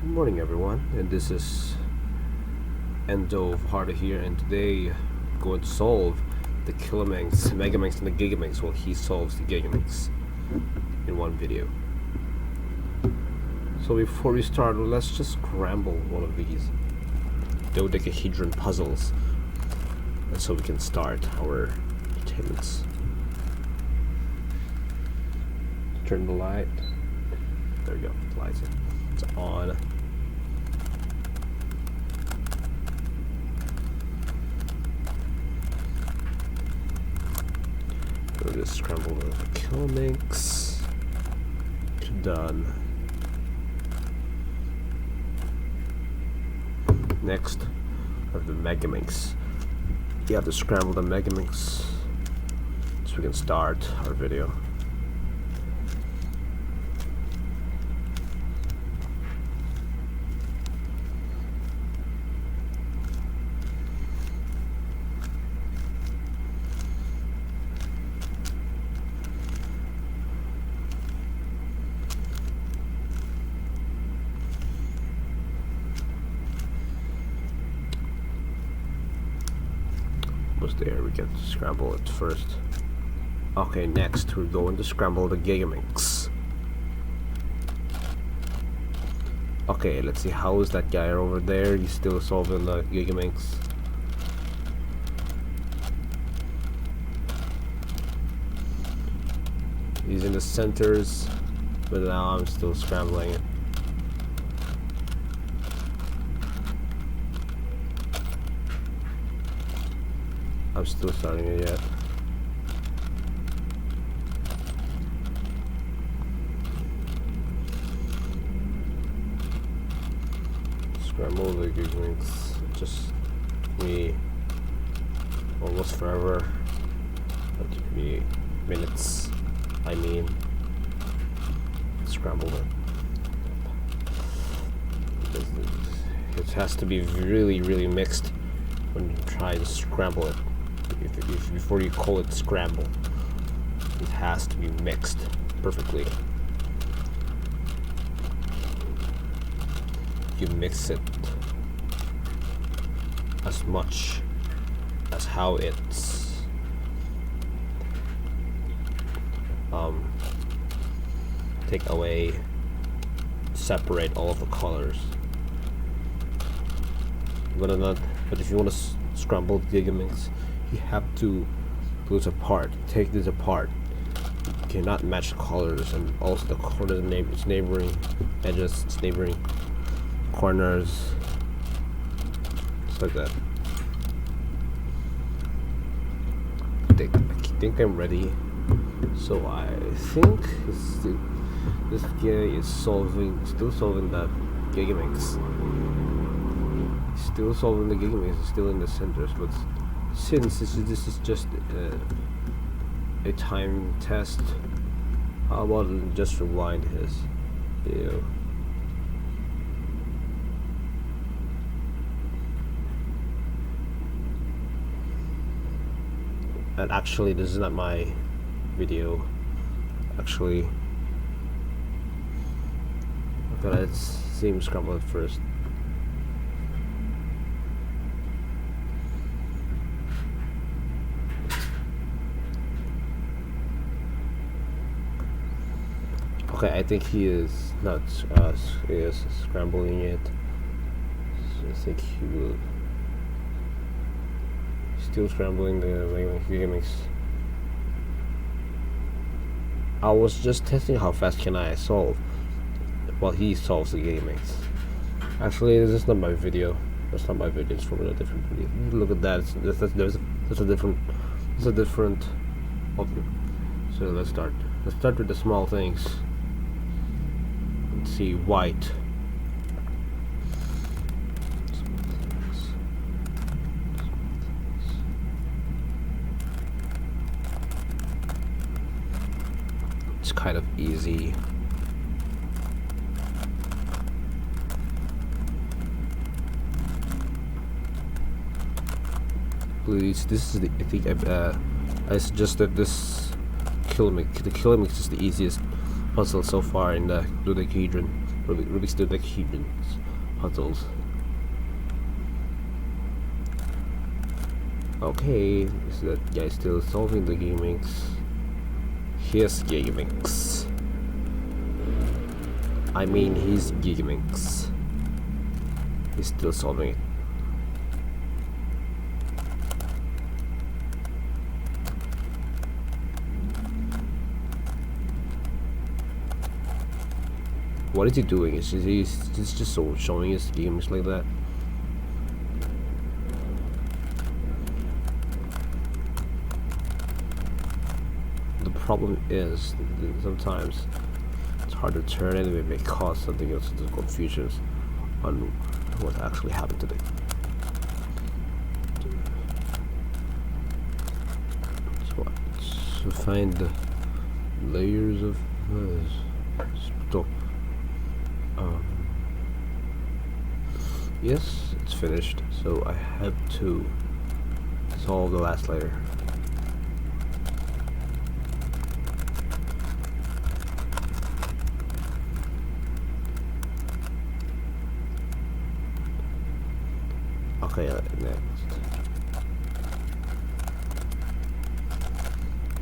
Good morning, everyone, and this is Endo of Harder here, and today I'm going to solve the Kilominx, Megaminx, and the Gigaminx while he solves the Gigaminx in one video. So before we start, let's just scramble one of these dodecahedron puzzles, and so we can start our entertainments. Turn the light. There we go. The lights are. It's on. We'll just scramble the Kilominx. Done. Next, we have the Megaminx. You have to scramble the Megaminx so we can start our video. There, we get to scramble it first. Okay, next we're going to scramble the Gigaminx. Okay, let's see, how is that guy over there? He's still solving the Gigaminx. He's in the centers, but now I'm still scrambling it. I'm still starting it yet. Scramble the Gigaminx. Just took me almost forever. That took me minutes. I mean, scramble it. It has to be really mixed when you try to scramble it. Before you call it scramble, it has to be mixed perfectly. You mix it as much as how it's take away, separate all of the colors. But if you want to scramble the Gigaminx, you have to do this apart. Take this apart. You cannot match the colors, and also the corners, its neighboring edges, its neighboring corners, just like that. I think I'm ready. So I think this guy is still solving that Gigaminx. He's still solving the Gigaminx. It's still in the centers, but since this is just a time test, how about just rewind his video? And actually, this is not my video. Actually, okay, let's see him scramble it first. Okay, I think he is not he is scrambling it. So I think he will still scrambling the Gigaminx. I was just testing how fast can I solve while he solves the Gigaminx. Actually, this is not my video. That's not my video. It's from a different video. Look at that. That's a different option. So let's start. Let's start with the small things. Let's see, white. It's kind of easy. Please, this is the, I think I suggest that the Kilominx is the easiest puzzle so far in the dodecahedron. Rubik's dodecahedron puzzles. Okay, so that guy still solving the Gigaminx. Here's Gigaminx. I mean, he's Gigaminx. He's still solving it. What is he doing? Is he just so showing his games like that? The problem is sometimes it's hard to turn and it may cause something else to confusions on what actually happened today. So find the layers of stop. Yes, it's finished, so I have to solve the last layer. Okay, next.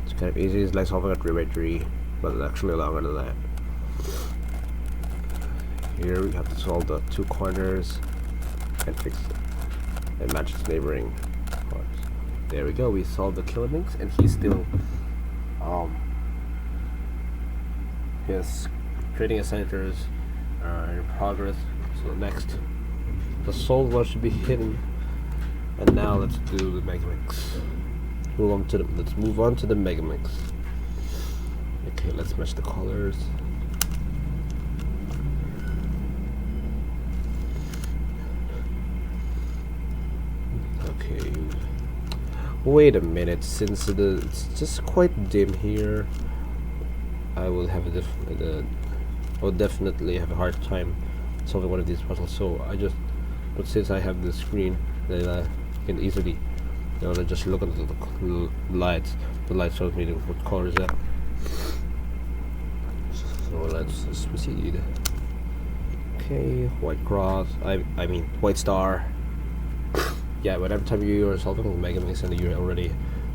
It's kind of easy, it's like solving a 3x3, but it's actually longer than that. Here we have to solve the two corners and fix it and match its neighboring parts. There we go, we solved the Kilominx, and he's still creating a centers in progress. So next, the solved one should be hidden, and now let's do the Megaminx. Let's move on to the Megaminx. Okay, let's match the colors. Okay, wait a minute, since it's just quite dim here, I will have I will definitely have a hard time solving one of these puzzles. So but since I have the screen, then I can easily, just look at the lights. The light shows me what color is that. So let's just proceed. Okay, white cross. I mean white star. Yeah, but every time you are solving the Megaminx and you're already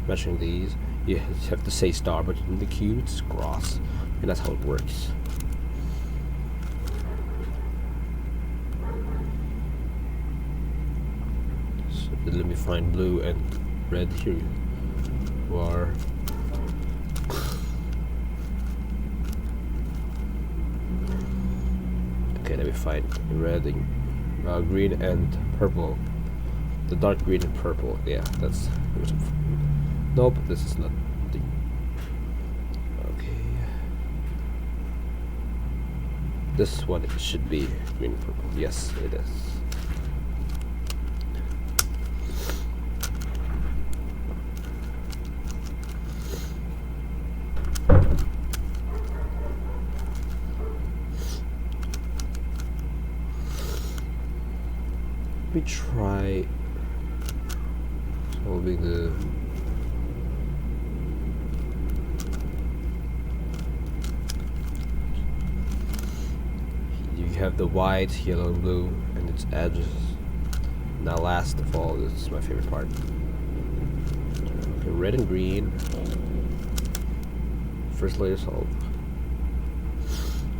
measuring these, you have to say star, but in the cube it's cross, and that's how it works. So let me find blue and red here. War. Okay, let me find red and green and purple. The dark green and purple, yeah, that's. Nope, this is not. Okay. This one should be green and purple. Yes, it is. Let me try solving the you have the white, yellow, and blue, and its edges. Now last of all, this is my favorite part. Okay, red and green. First layer solved.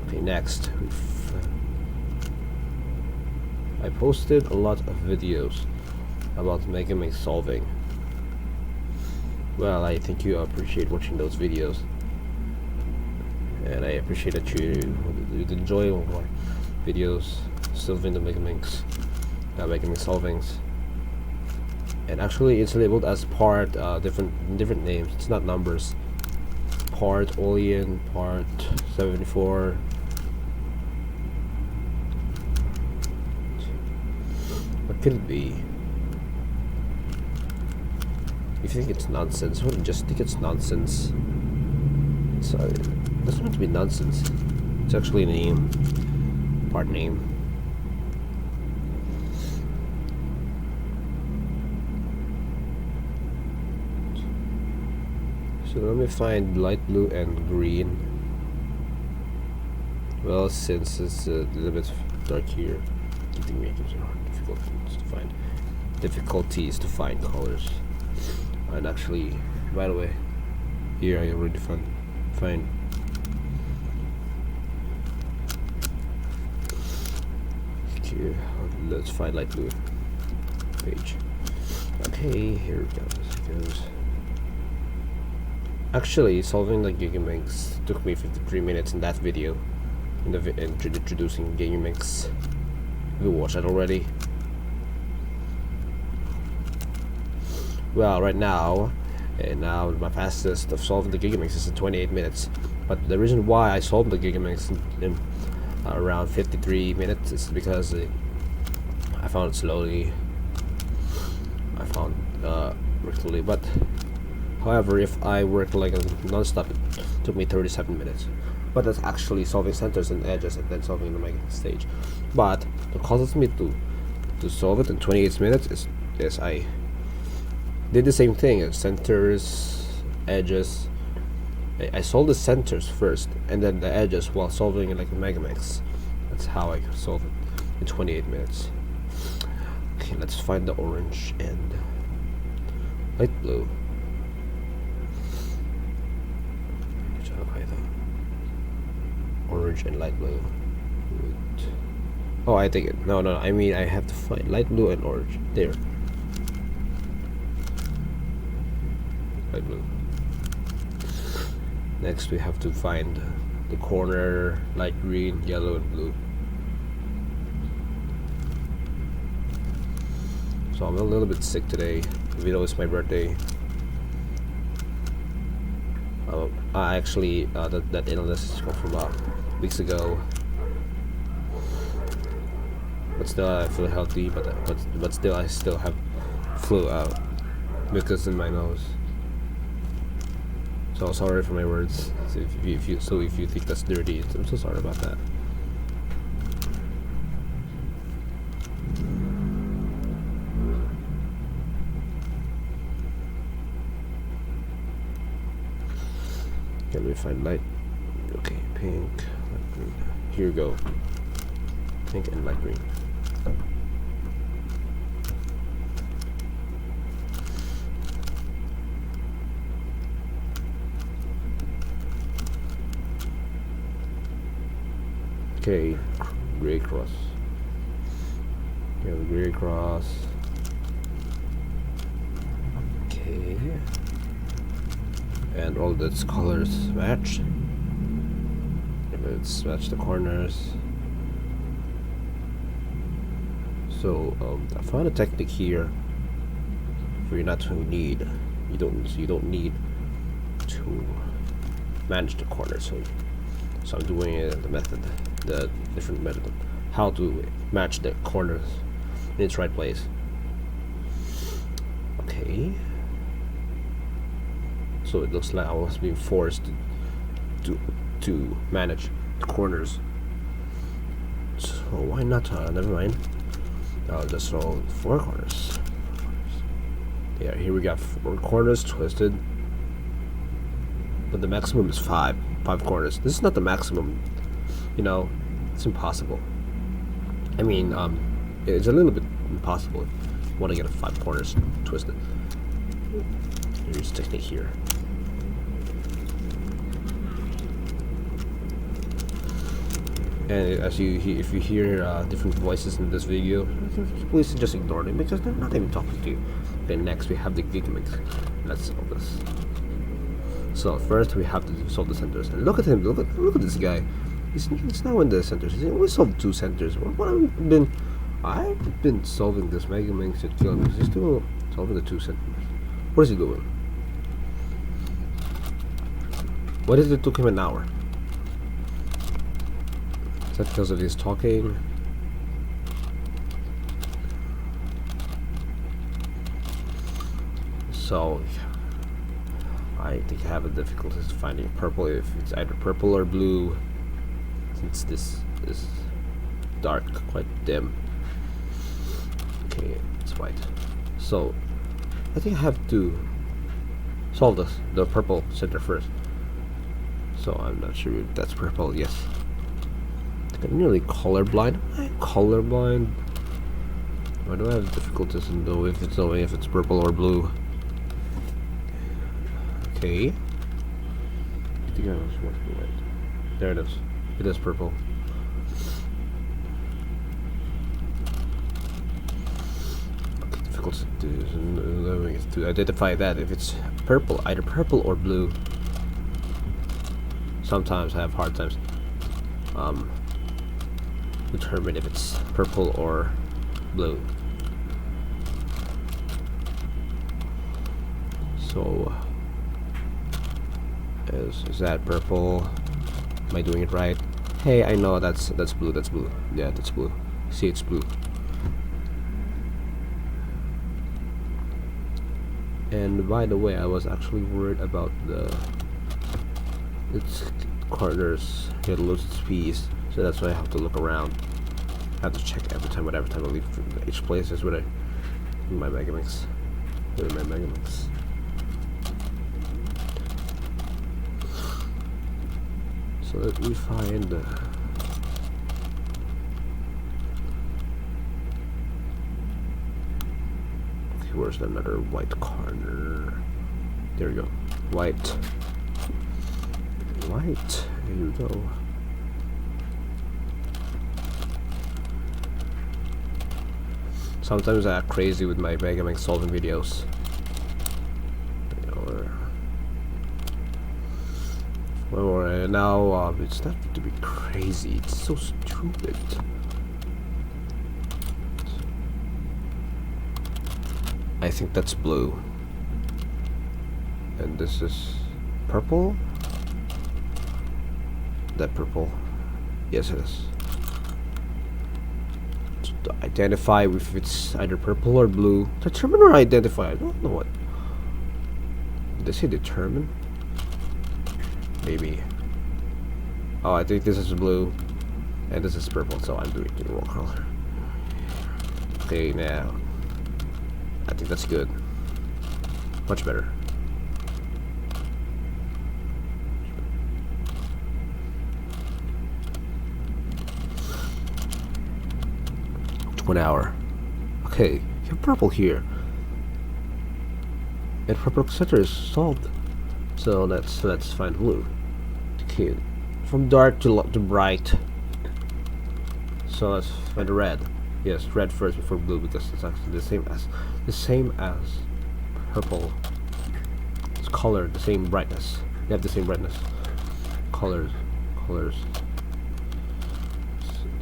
Okay, next. I posted a lot of videos about Megaminx solving. Well, I think you appreciate watching those videos, and I appreciate that you enjoy my videos solving the Megaminx solvings. And actually, it's labeled as part different names. It's not numbers. Part Olean, part 74. What could it be? If you think it's nonsense, well, just think it's nonsense. It doesn't have to be nonsense. It's actually a name. Part name. So let me find light blue and green. Well, since it's a little bit dark here, I think it gives it difficulties to find colors. And actually, by the way, here I already find. Okay, let's find light blue page. Okay, here it goes. Actually, solving the Gigaminx took me 53 minutes in that video. Introducing Gigaminx. You watched that already? Well, right now, my fastest of solving the Gigaminx is in 28 minutes. But the reason why I solved the Gigaminx in around 53 minutes is because I found it slowly. I found worked slowly, but however, if I work like non-stop, it took me 37 minutes. But that's actually solving centers and edges and then solving the mega stage. But the causes me to solve it in 28 minutes is I did the same thing as centers, edges. I solved the centers first and then the edges while solving it like a Megaminx. That's how I solve it in 28 minutes. Okay, let's find the orange and light blue. Orange and light blue. Oh, I take it. No, I mean I have to find light blue and orange. There. Light blue. Next we have to find the corner, light green, yellow and blue. So I'm a little bit sick today, even though it's my birthday. I actually that illness come from weeks ago, but still I feel healthy. But still I still have flu mucus in my nose. So sorry for my words. So if you think that's dirty, I'm so sorry about that. Can we find light? Okay, pink, light green. Here we go. Pink and light green. Okay, gray cross. Okay, the gray cross. Okay. And all those colors match. Let's match the corners. So I found a technique here for you not to need. You don't need to manage the corners. So I'm doing the different method, how to match the corners in its right place. Okay. So it looks like I was being forced to manage the corners. So why not? Never mind. I'll just roll 4 corners. Yeah, here we got 4 corners twisted, but the maximum is 5 corners. This is not the maximum. You know, it's impossible. I mean, it's a little bit impossible if you want to get 5 corners twisted. Here's the technique here. And if you hear different voices in this video, please just ignore them because they're not even talking to you. Okay, next we have the Gigaminx. Let's solve this. So first we have to solve the centers. And look at him. Look at this guy. He's now in the centers. We solved 2 centers. I've been solving this Megaminx at Kilominx. He's still solving the 2 centers. What is he doing? What if it took him an hour? Is that because of his talking? So I think I have a difficulty finding purple if it's either purple or blue, since this is dark, quite dim. Okay, it's white. So I think I have to solve the purple center first. So I'm not sure if that's purple. Yes. I'm nearly colorblind. Am I colorblind? Why do I have difficulties in knowing if it's purple or blue? Okay. I think I was working right. There it is. It is purple. Okay, difficulty to identify that if it's purple, either purple or blue. Sometimes I have hard times determine if it's purple or blue. So is that purple? Am I doing it right? Hey, I know that's blue. That's blue. Yeah, that's blue. See, it's blue. And by the way, I was actually worried about its corners. It loses its piece, so that's why I have to look around. I have to check every time I leave each place is with my Megaminx. With my Megaminx. So let me find okay, where's another white corner? There we go. White. Here we go. Sometimes I act crazy with my Megaminx solving videos. Or now it's not to be crazy. It's so stupid. I think that's blue, and this is purple. That purple. Yes, it is. To identify if it's either purple or blue. Determine or identify. I don't know what. Did they say determine? Maybe. Oh, I think this is blue, and this is purple. So I'm doing the wrong color. Okay, now I think that's good. Much better. One hour. Okay, you have purple here, and purple center is solved. So let's find blue. Okay, from dark to bright. So let's find red. Yes, red first before blue because it's actually the same as purple. It's color, the same brightness. They have the same brightness. Colors. This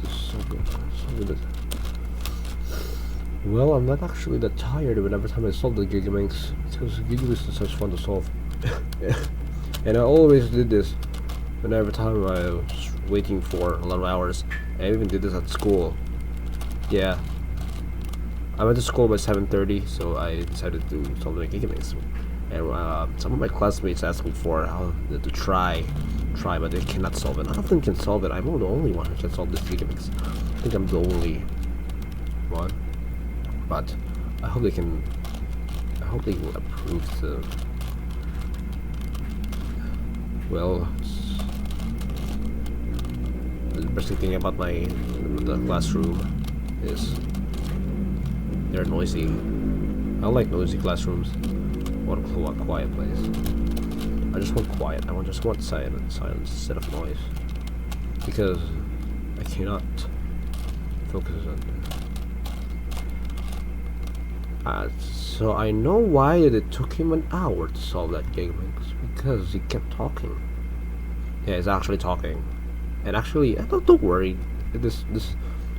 is so good. So good. Well, I'm not actually that tired whenever time I solve the Gigaminx because Gigaminx is such fun to solve. And I always did this whenever time I was waiting for a lot of hours. I even did this at school. Yeah, I went to school by 7:30, so I decided to solve the Gigaminx. And some of my classmates asked me for how to try, but they cannot solve it. None of them can solve it. I'm the only one who can solve this Gigaminx. I think I'm the only one, but I hope they can. I hope they will approve the. Well, the interesting thing about the classroom is they're noisy. I don't like noisy classrooms. I want a quiet place. I just want quiet. I just want silence instead of noise, because I cannot focus on. So I know why it took him an hour to solve that Gigaminx, because he kept talking. Yeah, he's actually talking. And actually, don't worry. This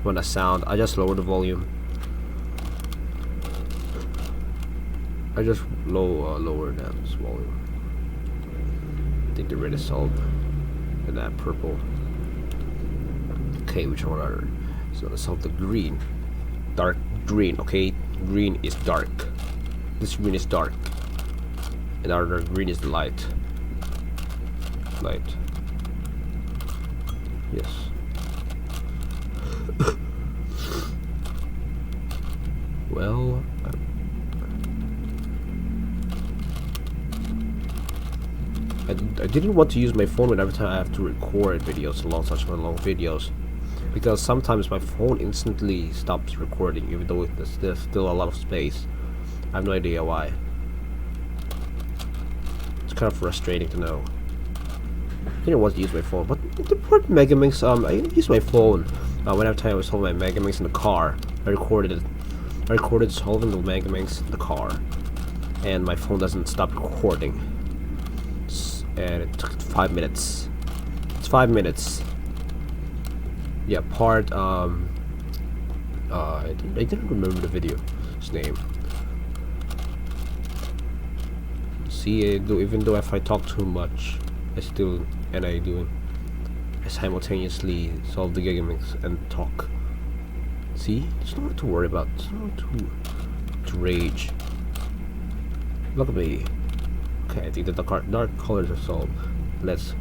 when I sound, I just lower the volume. I just lower down this volume. I think the red is solved, and that purple. Okay, which one are? So let's solve the green. Dark green. Okay, green is dark. This green is dark, and our green is light. Yes. Well, I didn't want to use my phone whenever time I have to record videos, such long videos, because sometimes my phone instantly stops recording even though there's still a lot of space. I have no idea why. It's kind of frustrating to know. I didn't want to use my phone, but the port Megaminx, I use my phone whenever time I was solving my Megaminx in the car. I recorded it. I recorded solving the Megaminx in the car, and my phone doesn't stop recording. And it took 5 minutes. It's 5 minutes. Yeah, part I didn't remember the video's name. See, even though if I talk too much, I simultaneously solve the Gigaminx and talk. See, there's nothing to worry about. There's nothing to rage. Look at me. Okay, I think that the dark colors are solved. Let's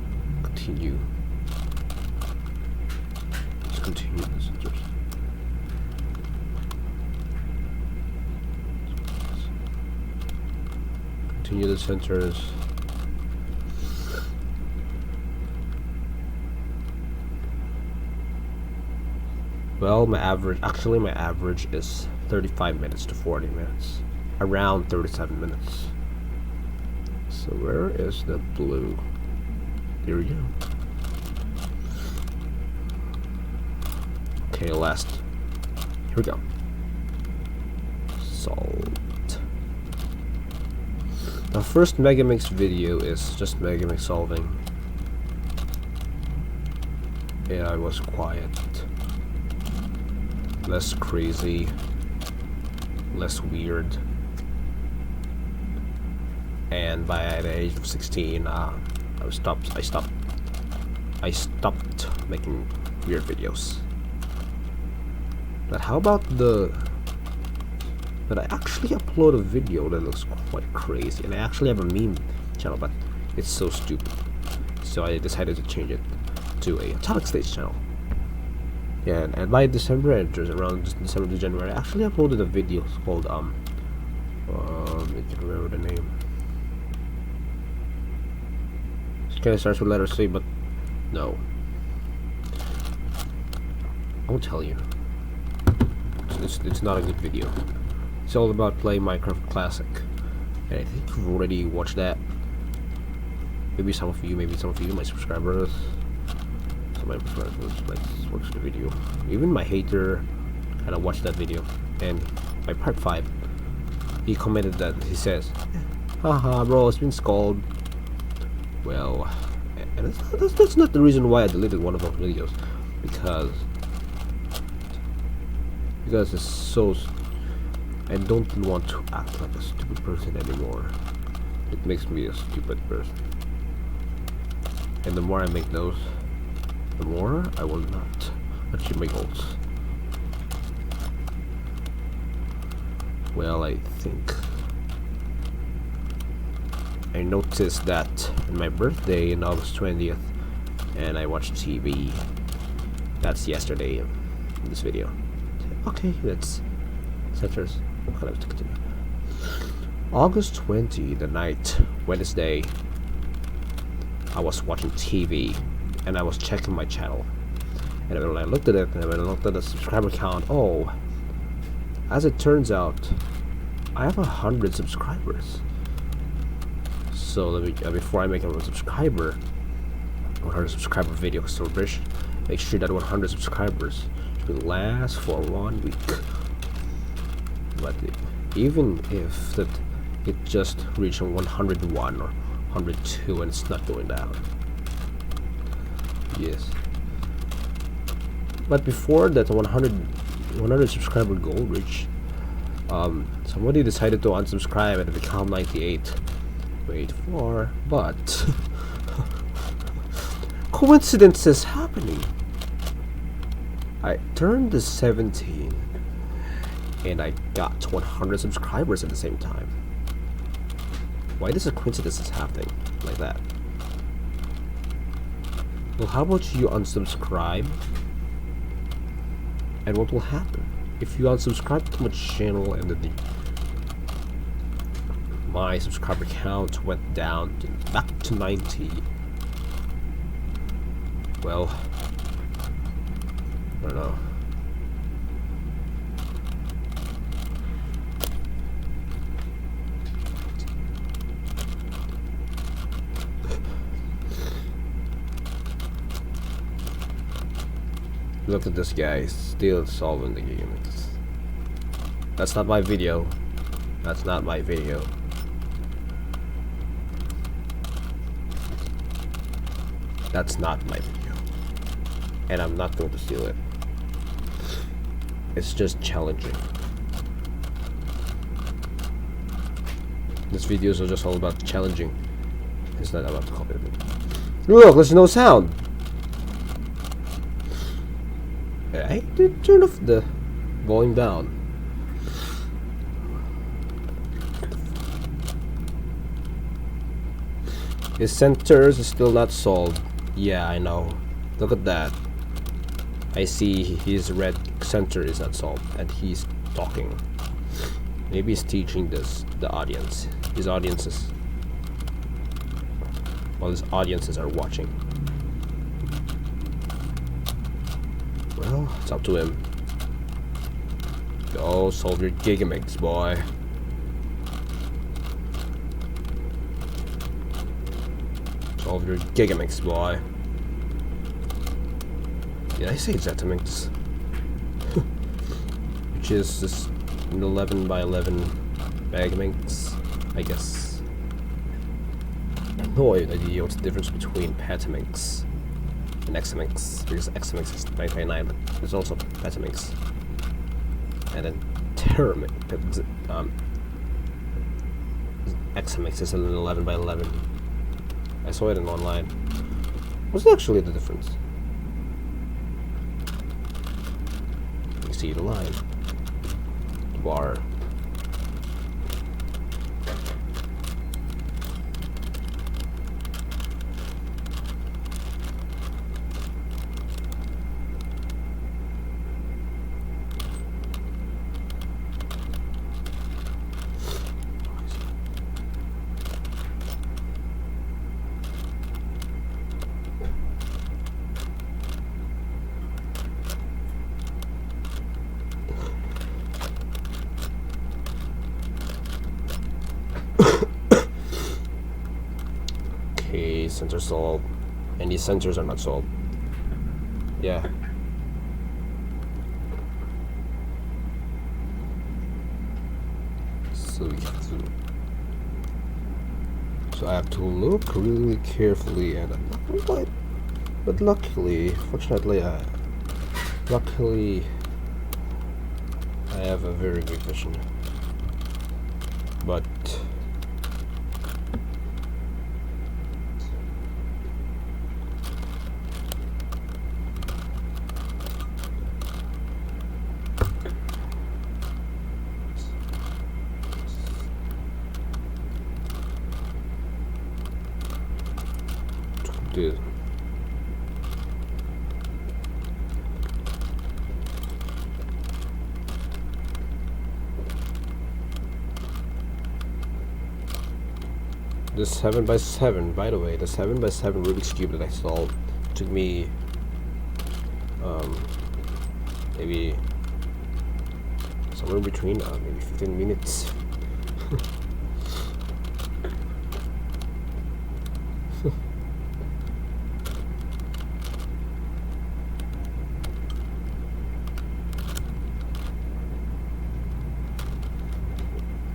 continue. Let's continue the centers. Continue the centers. Well, my average is 35 minutes to 40 minutes. Around 37 minutes. So where is the blue? Here we go. Okay, last. Here we go. Solved. The first Megaminx video is just Megaminx solving. Yeah, I was quiet. Less crazy. Less weird. And by the age of 16, I stopped making weird videos. But how about but I actually upload a video that looks quite crazy, and I actually have a meme channel, but it's so stupid. So I decided to change it to a Atomic Stage channel. Yeah, and by December, around December to January, I actually uploaded a video called I can't remember the name. It kind of starts with letter C, but no. I won't tell you. It's not a good video. It's all about playing Minecraft Classic, and I think you've already watched that. Maybe some of you, my subscribers. Some of my subscribers might watch the video. Even my hater kind of watched that video, and by part 5, he commented that he says, "Haha, bro, it's been scalded." Well, and that's not the reason why I deleted one of those videos, because it's so. I don't want to act like a stupid person anymore. It makes me a stupid person. And the more I make those, the more I will not achieve my goals. Well, I think I noticed that in my birthday in August 20th, and I watched TV. That's yesterday in this video. Okay, that's centers. Okay, let's continue. August 20, the night, Wednesday, I was watching TV and I was checking my channel. And when I looked at it, and when I looked at the subscriber count, oh, as it turns out, I have 100 subscribers. So let me, before I make a 100 subscriber video celebration, make sure that 100 subscribers should last for 1 week. But even if that it just reached 101 or 102 and it's not going down. Yes. But before that 100 subscriber goal reached, somebody decided to unsubscribe and become 98. Wait for, but coincidences happening. I turned to 17 and I got 100 subscribers at the same time. Why does a coincidence happening like that? Well, how about you unsubscribe? And what will happen? If you unsubscribe to my channel and then my subscriber count went down back to 90. Well, I don't know. Look at this guy, still solving the Gigaminx. That's not my video. That's not my video. That's not my video. And I'm not going to steal it. It's just challenging. This videos are just all about challenging. It's not about copying. Look, there's no sound. I did turn off the volume down. His centers is still not solved. Yeah, I know. Look at that. I see his red center is not solved, and he's talking. Maybe he's teaching this the audience. His audiences. While his audiences are watching. Well, it's up to him. Go solve your Gigaminx, boy. Solve your Gigaminx, boy. Did I say Zetaminx? Which is this 11 by 11 Megaminx, I guess. I have no idea what's the difference between Petaminx and Examinx, because Examinx is 999, but there's also Petaminx. And then Examinx is an 11 by 11. I saw it in online. What's actually the difference? You see the line. The bar. Okay, sensors solved. And these sensors are not solved. Yeah. So we have to. So I have to look really carefully, and I'm not really quite. But luckily, fortunately, luckily, I have a very good vision. But dude. The 7x7, by the way, the 7x7 Rubik's Cube that I solved took me maybe somewhere in between maybe 15 minutes.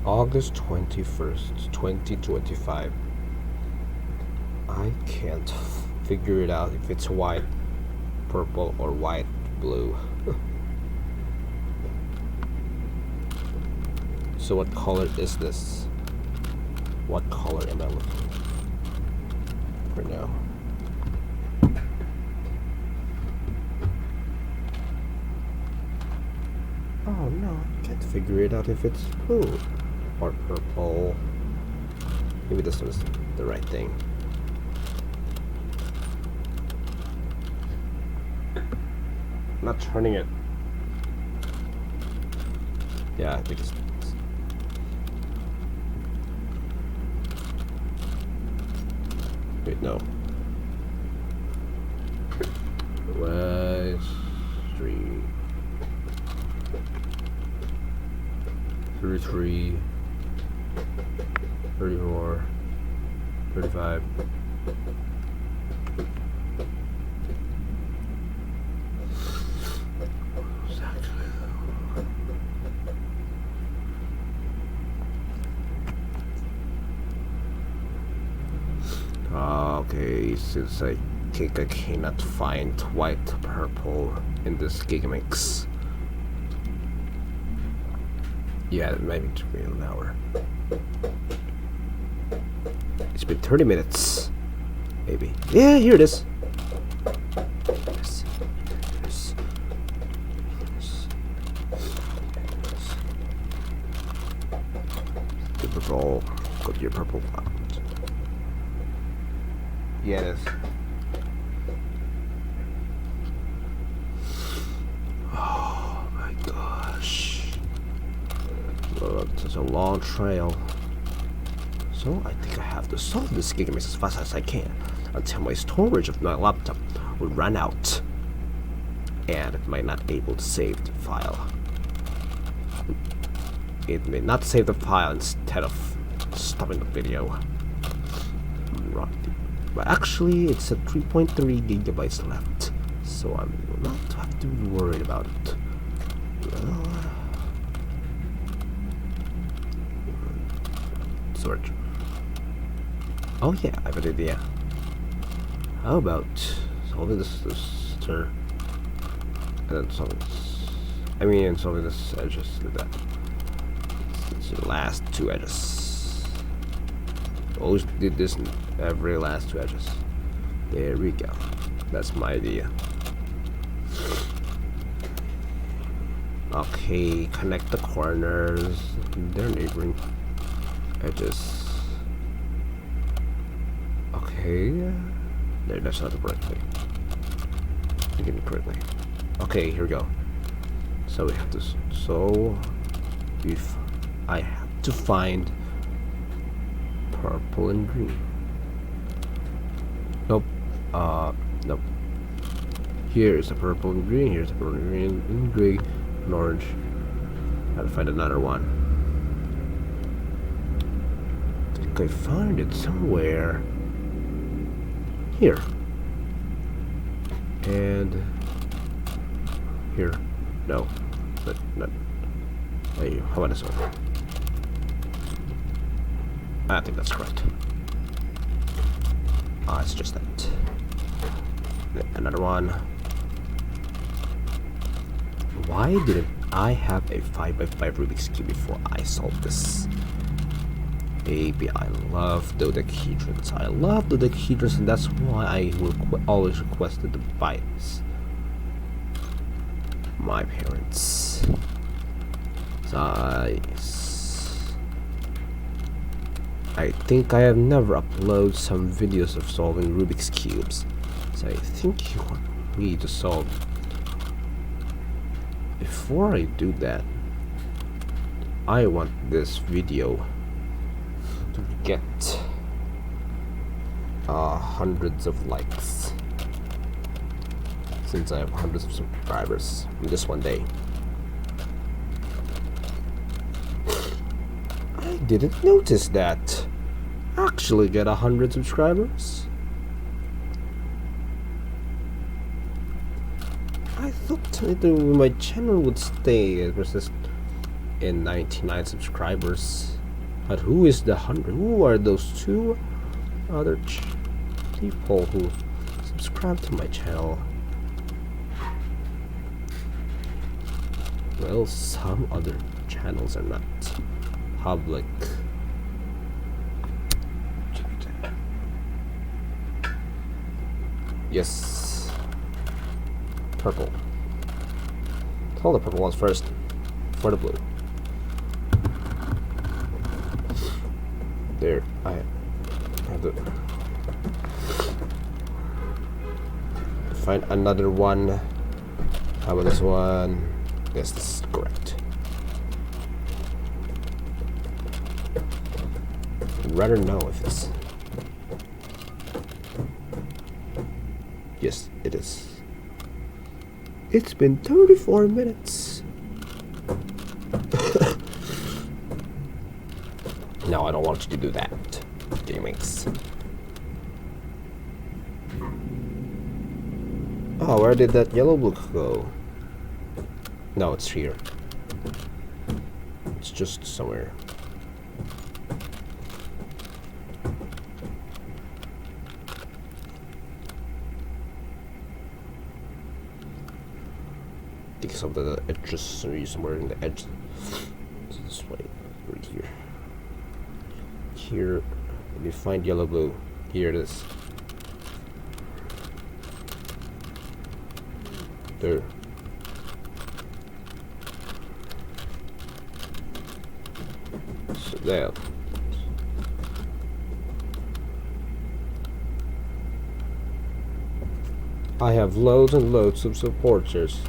August 21st, 2025. I can't figure it out if it's white, purple, or white, blue. So what color is this? What color am I looking for now? Oh no, I can't figure it out if it's blue or purple. Maybe this one's the right thing. I'm not turning it. Yeah, I think it's. Wait, no. West Street. 33, 34, 35. Okay, since I think I cannot find white purple in this Gigaminx. Yeah, maybe it took me an hour. It's been 30 minutes. Maybe. Yeah, here it is. Yes. Yes. Yes. Good purple. Go to your purple. Yeah, it is. Oh my gosh. Well, it's a long trail. So I think I have to solve this Gigaminx as fast as I can until my storage of my laptop will run out and it might not be able to save the file. It may not save the file instead of stopping the video. But actually it's at 3.3 gigabytes left, so I'm not have to be worried about it. Well, storage. Oh yeah, I have an idea. How about solving this stir, and then solving this. I mean, solving this edges like that. It's the last two edges. Always did this in every last two edges. There we go. That's my idea. Okay, connect the corners. They're neighboring edges. Okay, there, that's not the correct way. Thinking correctly. Okay, here we go. So we have to. So if I have to find purple and green. Nope. Nope. Here is a purple and green. Here's a purple and green and green and orange. Gotta find another one. I think I found it somewhere. Here. And here. No. Not. Hey, how about this one? I think that's correct. It's just that. Another one. Why didn't I have a 5x5 Rubik's Cube before I solved this? Baby, I love dodecahedrons. I love dodecahedrons, and that's why I always requested to buy this. My parents. Nice. I think I have never uploaded some videos of solving Rubik's Cubes, so I think you want me to solve. Before I do that, I want this video to get hundreds of likes, since I have hundreds of subscribers in just one day. I didn't notice that. Actually get 100 subscribers. I thought my channel would stay in 99 subscribers. But who is the 100? Who are those two other people who subscribe to my channel? Well, some other channels are not public. Yes. Purple. Tell the purple ones first. For the blue. There. I have to find another one. How about this one? Yes, this is correct. I'd rather know if it's. Yes, it is. It's been 34 minutes. No, I don't want you to do that, Gigaminx. Oh, where did that yellow block go? No, it's here. It's just somewhere. I think some of the edges somewhere in the edge. So this way, right here. Here, let me find yellow blue. Here it is. There. So there. I have loads and loads of supporters.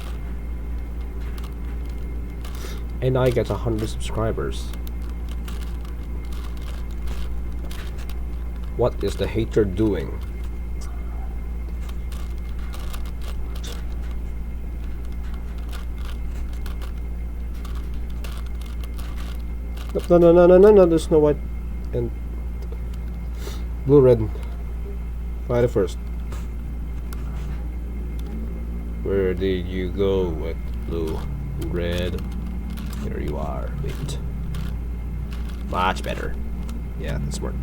And I get 100 subscribers. What is the hater doing? No, there's no white and blue, red. Find it first. Where did you go with blue, red? Here you are. Wait. Much better. Yeah, that's smart.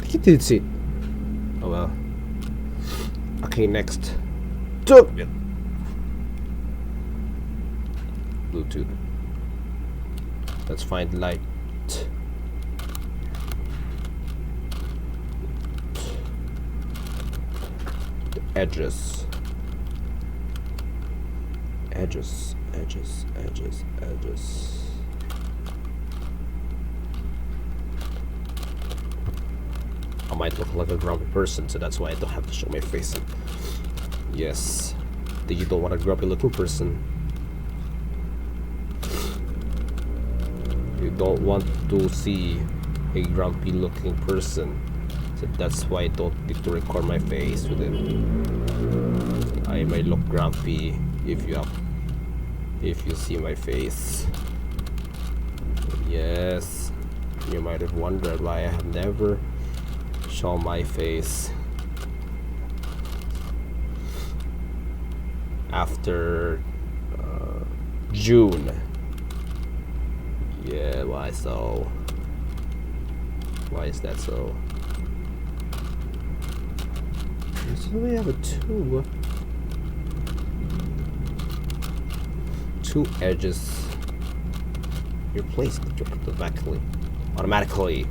I did see it. Oh well. Okay, next. Bluetooth. Let's find light. The edges. Edges. I might look like a grumpy person, so that's why I don't have to show my face. Yes. You don't want a grumpy looking person. You don't want to see a grumpy looking person, so that's why I don't need to record my face with it. I may look grumpy if you see my face. Yes, you might have wondered why I have never shown my face after June. Yeah, why so? Why is that so? So we have a two edges. You're placed automatically.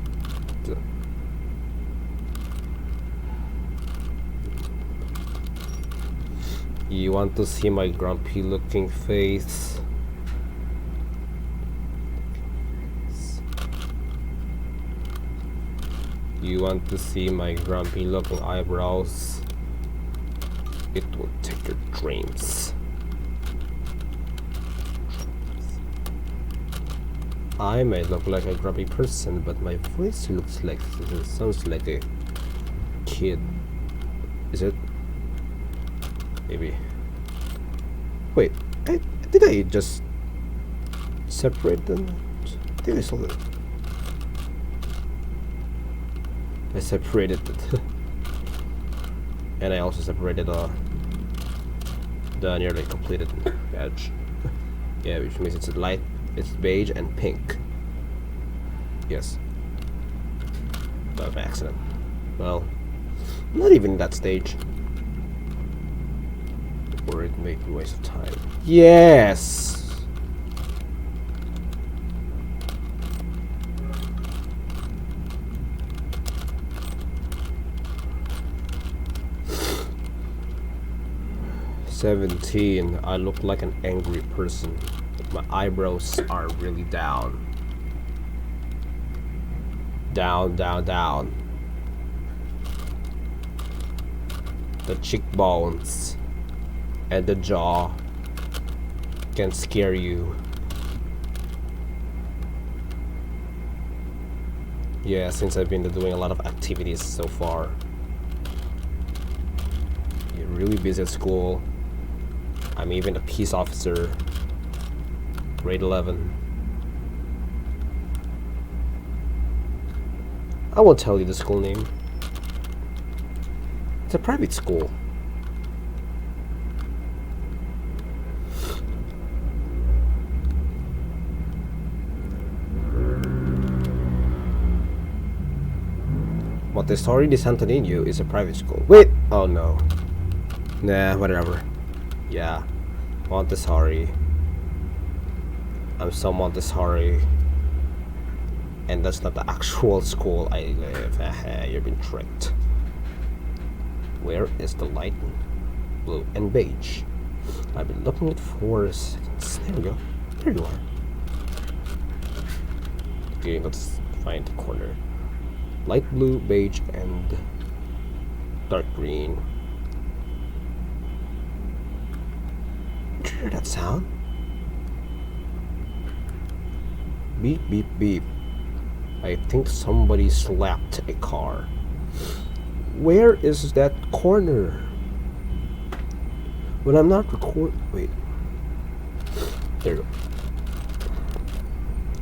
You want to see my grumpy looking face? You want to see my grumpy looking eyebrows? It will take your dreams. I may look like a grumpy person, but my voice sounds like a kid. Is it? Maybe. Wait, did I just separate them? I think I saw that. I separated it. And I also separated the nearly completed badge. Yeah, which means it's light, it's beige and pink. Yes. By accident. Well, not even that stage. Or it may be a waste of time. Yes! "17. I look like an angry person. My eyebrows are really down. Down. The cheekbones and the jaw can scare you. Yeah, since I've been doing a lot of activities so far. You're really busy at school. I'm even a peace officer. Grade 11. I won't tell you the school name. It's a private school. Montessori de Santo Niño is a private school. Wait! Oh no. Nah, whatever. Yeah. Montessori. I'm so Montessori. And that's not the actual school I live. You've been tricked. Where is the light? Blue and beige. I've been looking at for seconds. There we go. There you are. Okay, let's find the corner. Light blue, beige, and dark green. Did you hear that sound? Beep, beep, beep. I think somebody slapped a car. Where is that corner? When I'm not wait. There you go.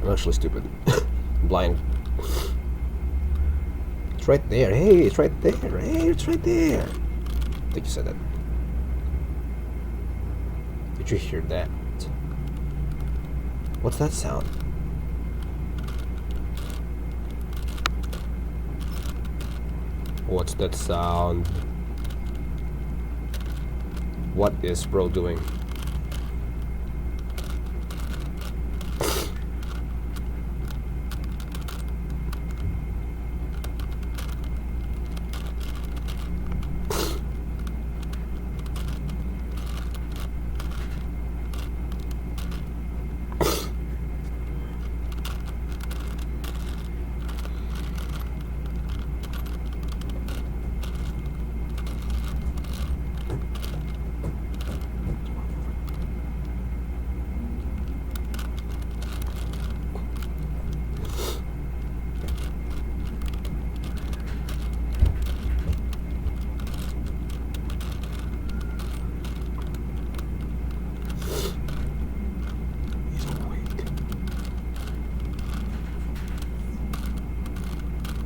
I'm actually stupid. Blind. It's right there. Hey, it's right there. Hey, it's right there. I think you said that. Did you hear that? What's that sound? What's that sound? What is bro doing?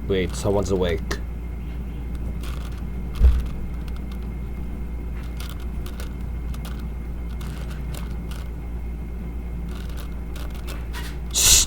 Wait, someone's awake. Shh.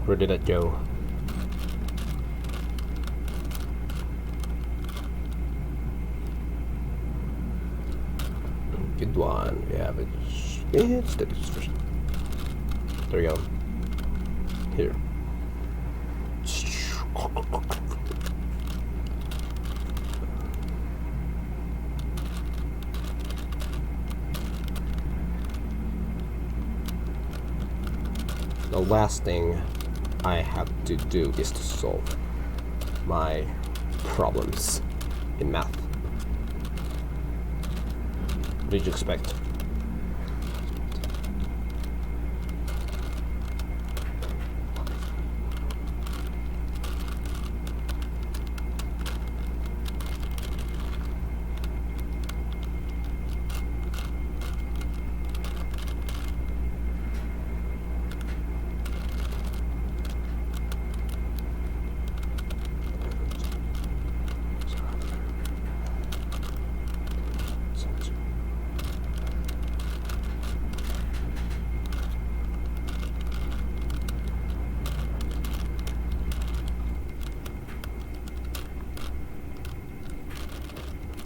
Where did it go? Good one. We have it. It's the description. There we go. Here. The last thing I have to do is to solve my problems in math. What did you expect?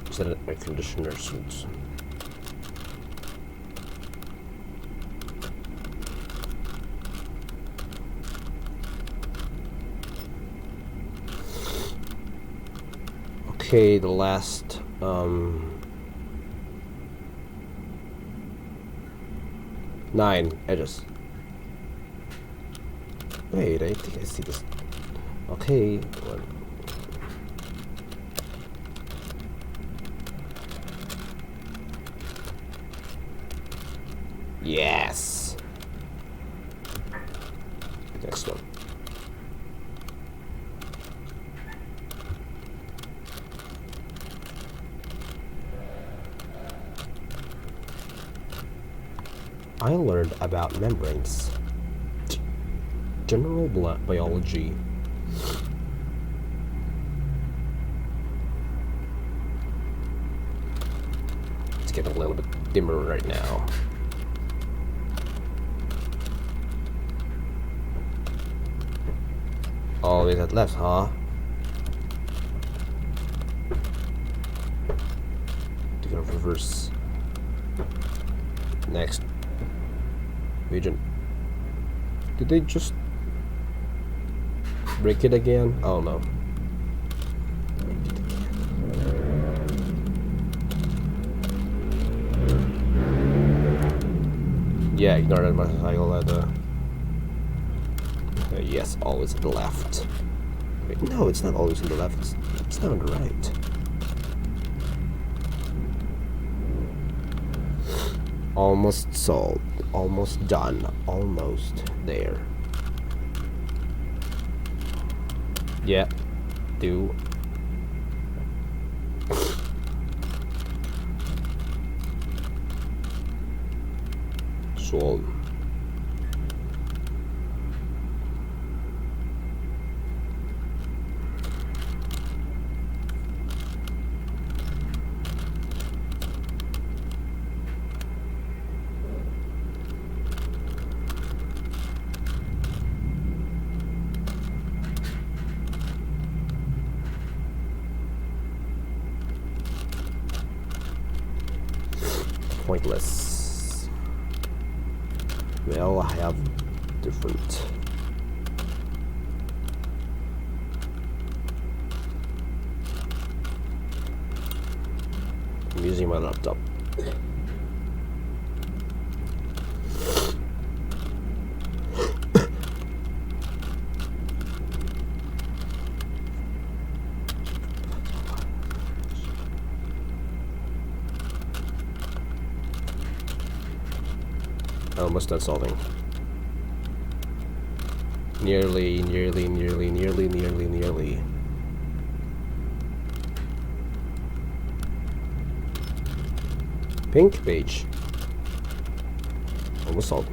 Is that an air conditioner suits? Okay, the last 9 edges. Wait, I think I see this. Okay. Yes. Next one. I learned about membranes. General biology. It's getting a little bit dimmer right now. Always at left, huh? To go reverse. Next. Region. Did they just break it again? Oh no. Yeah, ignore that motorcycle at the yes, always at the left. Wait, no, it's not always on the left. It's not on the right. Almost solved. Almost done. Almost there. Yeah. Do. Solved. Pointless. Well, I have different. I'm using my laptop. Almost done solving. Nearly. Pink page. Almost solved.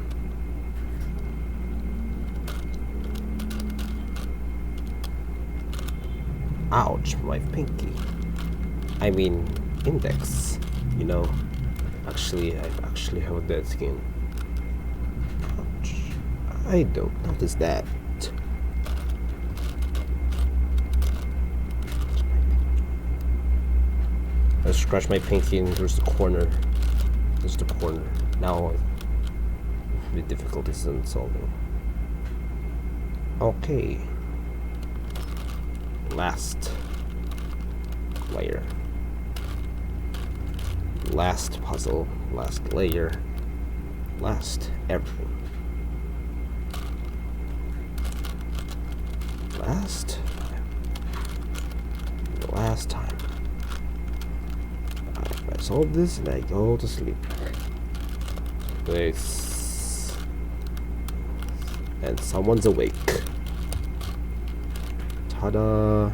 Ouch, my pinky. I mean, index. You know, actually, I actually have a dead skin. Ouch. I don't notice that. I scratch my pinky and there's the corner. There's the corner. Now, the difficulties in solving. Okay. Last layer. Last puzzle. Last layer. Last everything. Last time. I solve this and I go to sleep. This. And someone's awake. Ta-da.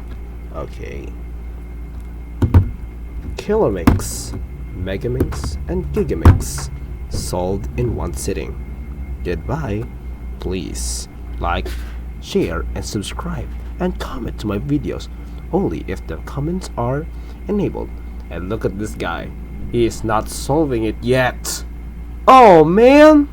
Okay. Kilominx, Megaminx, and Gigaminx solved in one sitting. Goodbye. Please like, share, and subscribe, and comment to my videos only if the comments are enabled. And look at this guy. He is not solving it yet. Oh man!